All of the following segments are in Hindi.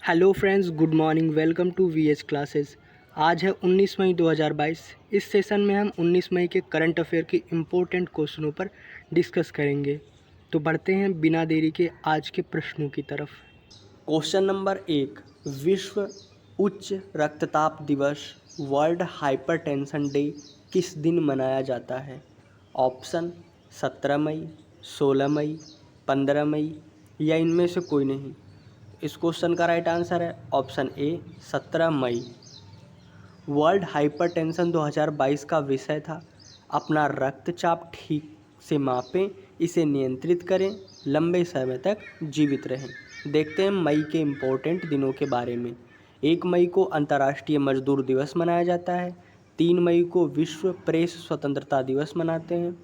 Hello friends, good morning. Welcome to VH classes. आज है 19 मई 2022। इस सेशन में हम 19 मई के करंट अफेयर के इम्पोर्टेंट क्वेश्चनों पर डिस्कस करेंगे। तो बढ़ते हैं बिना देरी के आज के प्रश्नों की तरफ। क्वेश्चन नंबर 1, विश्व उच्च रक्तचाप दिवस वर्ल्ड हाइपरटेंशन डे किस दिन मनाया जाता है? ऑप्शन 17 मई, 16 मई, 15 मई या इनमें से कोई नहीं। इस क्वेश्चन का राइट आंसर है ऑप्शन ए 17 मई। वर्ल्ड हाइपरटेंशन 2022 का विषय था अपना रक्तचाप ठीक से मापें, इसे नियंत्रित करें, लंबे समय तक जीवित रहें। देखते हैं मई के इम्पोर्टेंट दिनों के बारे में। 1 मई को अंतर्राष्ट्रीय मजदूर दिवस मनाया जाता है। 3 मई को विश्व प्रेस स्वतंत्रता दिवस मनाते हैं।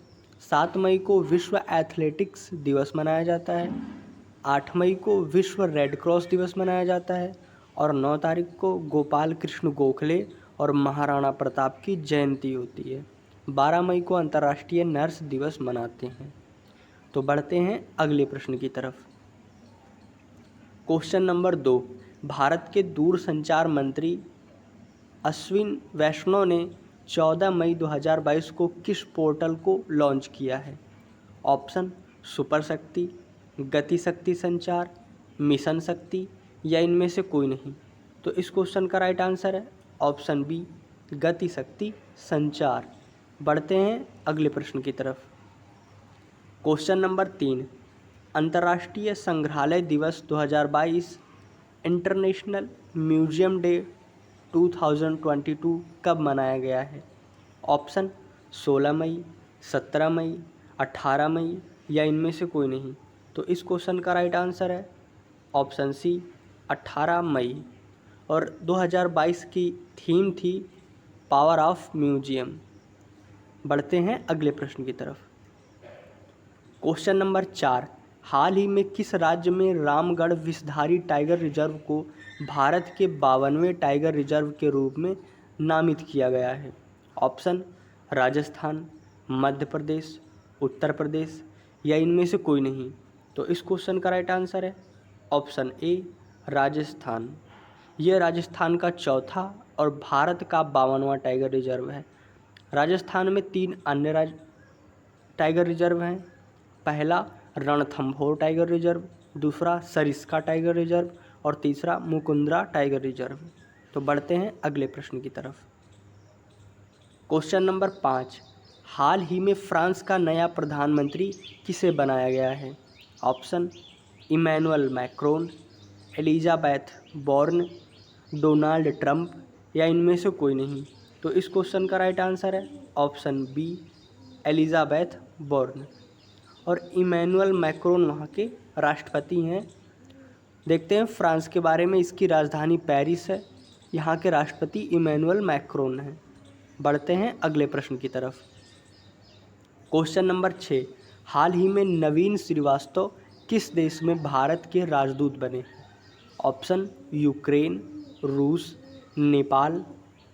7 मई को विश्व एथलेटिक्स दिवस मनाया जाता है। 8 मई को विश्व रेड क्रॉस दिवस मनाया जाता है और 9 तारीख को गोपाल कृष्ण गोखले और महाराणा प्रताप की जयंती होती है। 12 मई को अंतर्राष्ट्रीय नर्स दिवस मनाते हैं। तो बढ़ते हैं अगले प्रश्न की तरफ। क्वेश्चन नंबर 2, भारत के दूरसंचार मंत्री अश्विन वैष्णव ने 14 मई 2022 को किस पोर्टल को लॉन्च किया है? ऑप्शन सुपर शक्ति, गति शक्ति संचार, मिशन शक्ति या इनमें से कोई नहीं। तो इस क्वेश्चन का राइट आंसर है ऑप्शन बी गति शक्ति संचार। बढ़ते हैं अगले प्रश्न की तरफ। क्वेश्चन नंबर 3, अंतर्राष्ट्रीय संग्रहालय दिवस 2022 इंटरनेशनल म्यूजियम डे 2022 कब मनाया गया है? ऑप्शन 16 मई, 17 मई, 18 मई या इनमें से कोई नहीं। तो इस क्वेश्चन का राइट आंसर है ऑप्शन सी 18 मई। और 2022 की थीम थी पावर ऑफ म्यूजियम। बढ़ते हैं अगले प्रश्न की तरफ। क्वेश्चन नंबर 4, हाल ही में किस राज्य में रामगढ़ विषधारी टाइगर रिजर्व को भारत के 52वें टाइगर रिजर्व के रूप में नामित किया गया है? ऑप्शन राजस्थान, मध्य प्रदेश, उत्तर प्रदेश या इनमें से कोई नहीं। तो इस क्वेश्चन का राइट आंसर है ऑप्शन ए राजस्थान। यह राजस्थान का चौथा और भारत का 52वां टाइगर रिजर्व है। राजस्थान में 3 अन्य टाइगर रिजर्व हैं। पहला रणथंभौर टाइगर रिजर्व, दूसरा सरिस्का टाइगर रिजर्व और तीसरा मुकुंदरा टाइगर रिजर्व। तो बढ़ते हैं अगले प्रश्न की तरफ। क्वेश्चन नंबर 5, हाल ही में फ्रांस का नया प्रधानमंत्री किसे बनाया गया है? Option Emmanuel Macron, Elisabeth Borne, Donald Trump या इनमें से कोई नहीं। तो इस क्वेश्चन का राइट आंसर है ऑप्शन बी एलिजाबेथ बॉर्न। और इमैनुअल मैक्रोन वहाँ के राष्ट्रपति हैं। देखते हैं फ्रांस के बारे में। इसकी राजधानी पेरिस है। यहाँ के राष्ट्रपति इमैनुअल मैक्रोन हैं। बढ़ते हैं अगले प्रश्न की तरफ। क्वेश्चन नंबर 6, हाल ही में नवीन श्रीवास्तव किस देश में भारत के राजदूत बने? ऑप्शन यूक्रेन, रूस, नेपाल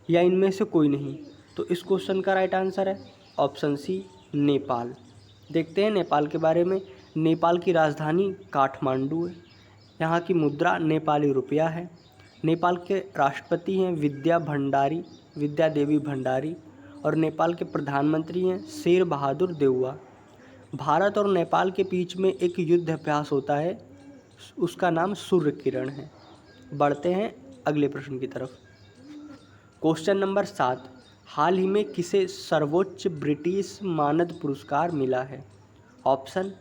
या इनमें से कोई नहीं। तो इस क्वेश्चन का राइट आंसर है ऑप्शन सी नेपाल। देखते हैं नेपाल के बारे में। नेपाल की राजधानी काठमांडू है। यहाँ की मुद्रा नेपाली रुपया है। नेपाल के राष्ट्रपति हैं विद्या देवी भंडारी और नेपाल के प्रधानमंत्री हैं शेर बहादुर देउवा। भारत और नेपाल के बीच में एक युद्ध अभ्यास होता है, उसका नाम सूर्य किरण है। बढ़ते हैं अगले प्रश्न की तरफ। क्वेश्चन नंबर 7, हाल ही में किसे सर्वोच्च ब्रिटिश मानद पुरस्कार मिला है? ऑप्शन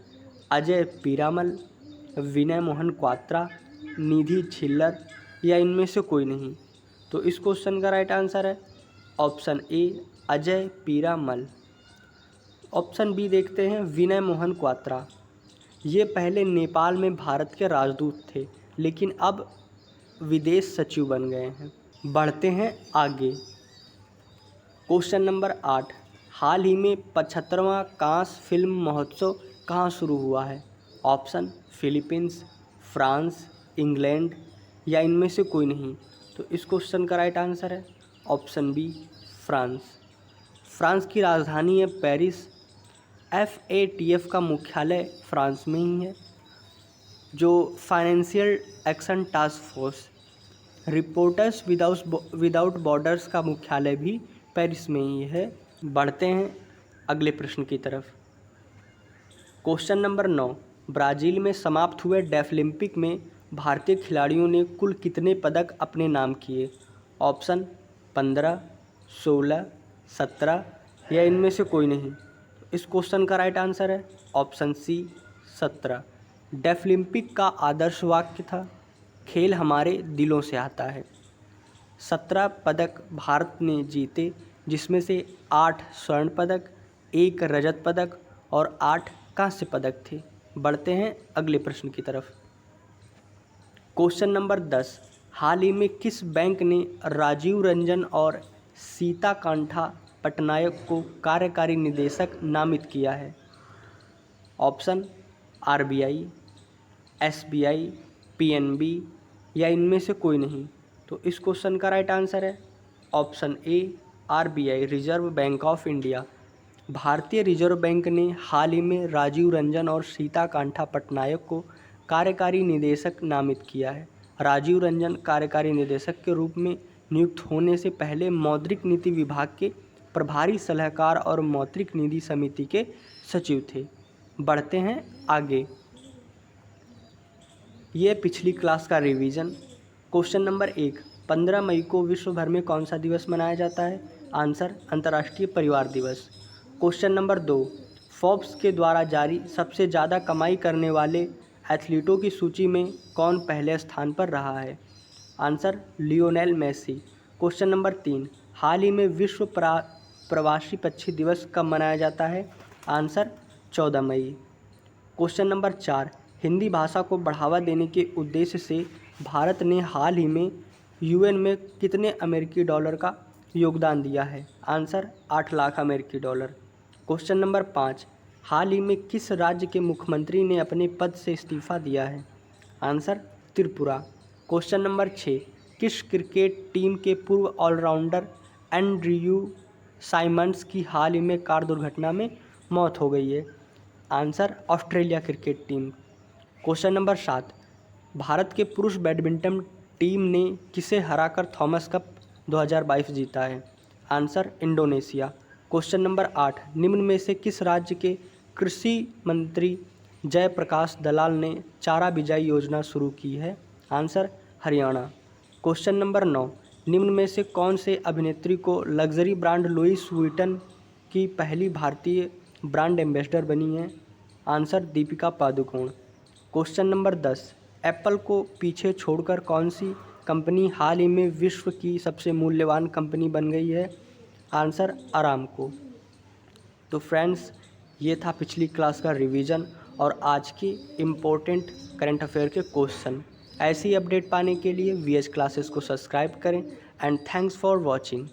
अजय पीरामल, विनय मोहन क्वात्रा, निधि छिल्लर या इनमें से कोई नहीं। तो इस क्वेश्चन का राइट आंसर है option A Ajay Piramal. Option B देखते हैं विनय मोहन क्वात्रा। ये पहले नेपाल में भारत के राजदूत थे, लेकिन अब विदेश सचिव बन गए हैं। बढ़ते हैं आगे। क्वेश्चन नंबर 8, हाल ही में 75वां कांस फिल्म महोत्सव कहाँ शुरू हुआ है? ऑप्शन फिलीपींस, फ्रांस, इंग्लैंड या इनमें से कोई नहीं। तो इस क्वेश्चन का राइट आंसर है ऑप्शन बी फ्रांस। फ्रांस की राजधानी है पेरिस। FATF का मुख्यालय फ्रांस में ही है। जो financial action task force reporters without borders का मुख्यालय भी पेरिस में ही है। बढ़ते हैं अगले प्रश्न की तरफ। क्वेश्चन नंबर 9, ब्राज़ील में समाप्त हुए डेफलिम्पिक में भारतीय खिलाड़ियों ने कुल कितने पदक अपने नाम किए? ऑप्शन 15, 16, 17 या इनमें से कोई नहीं। इस क्वेश्चन का राइट आंसर है ऑप्शन सी 17। डेफलिम्पिक का आदर्श वाक्य था, खेल हमारे दिलों से आता है। 17 पदक भारत ने जीते, जिसमें से 8 स्वर्ण पदक, 1 रजत पदक और 8 कांस्य पदक थे। बढ़ते हैं अगले प्रश्न की तरफ। क्वेश्चन नंबर 10, हाल ही में किस बैंक ने राजीव रंजन और सीता कांठा पटनायक को कार्यकारी निदेशक नामित किया है? ऑप्शन आरबीआई, एसबीआई, पीएनबी या इनमें से कोई नहीं। तो इस क्वेश्चन का राइट आंसर है option A RBI, reserve bank of India. भारतीय रिजर्व बैंक ने हाल ही में राजीव रंजन और सीता कांठा पटनायक को कार्यकारी निदेशक नामित किया है। राजीव रंजन कार्यकारी निदेशक के रूप में नियुक्त होने से पहले मौद्रिक नीति विभाग के प्रभारी सलाहकार और मौद्रिक नीति समिति के सचिव थे। बढ़ते हैं आगे। ये पिछली क्लास का रिवीजन। क्वेश्चन नंबर 1, 15 मई को विश्व भर में कौन सा दिवस मनाया जाता है? आंसर अंतर्राष्ट्रीय परिवार दिवस। क्वेश्चन नंबर 2, फोर्ब्स के द्वारा जारी सबसे ज़्यादा कमाई करने वाले एथलीटों की सूची में कौन पहले स्थान पर रहा है? Answer Lionel Messi. Question number 3, हाल ही में विश्व प्रवासी पक्षी दिवस कब मनाया जाता है? आंसर 14 मई। क्वेश्चन नंबर 4, हिंदी भाषा को बढ़ावा देने के उद्देश्य से भारत ने हाल ही में यूएन में कितने अमेरिकी डॉलर का योगदान दिया है? आंसर 8 लाख अमेरिकी डॉलर। क्वेश्चन नंबर 5, हाल ही में किस राज्य के मुख्यमंत्री ने अपने पद से इस्तीफा दिया है? आंसर त्रिपुरा। क्वेश्चन नंबर 6, किस क्रिकेट टीम के पूर्व ऑलराउंडर एंड्रयू साइमंड्स की हाल ही में कार दुर्घटना में मौत हो गई है? Answer Australia cricket team. Question number 7, Bharat के पुरुष बैडमिंटन टीम ने किसे हराकर थॉमस कप 2022 जीता है? Answer Indonesia. क्वेश्चन नंबर 8, निम्न में से किस राज्य के कृषि मंत्री जयप्रकाश दलाल ने चारा बिजाई योजना शुरू की है? आंसर हरियाणा। क्वेश्चन नंबर 9, निम्न में से कौन से अभिनेत्री को लग्जरी ब्रांड लुइस वुइटन की पहली भारतीय ब्रांड एम्बेसडर बनी है? Answer Deepika Padukone. Question number 10, Apple को पीछे छोड़कर कौन सी कंपनी हाल ही में विश्व की सबसे मूल्यवान कंपनी बन गई है? Answer Aramco. तो फ्रेंड्स, ये था पिछली क्लास का रिवीजन और आज की इम्पोर्टेंट करंट अफेयर के क्वेश्चन। ऐसी अपडेट पाने के लिए वीएच क्लासेस को सब्सक्राइब करें एंड थैंक्स फॉर वॉचिंग।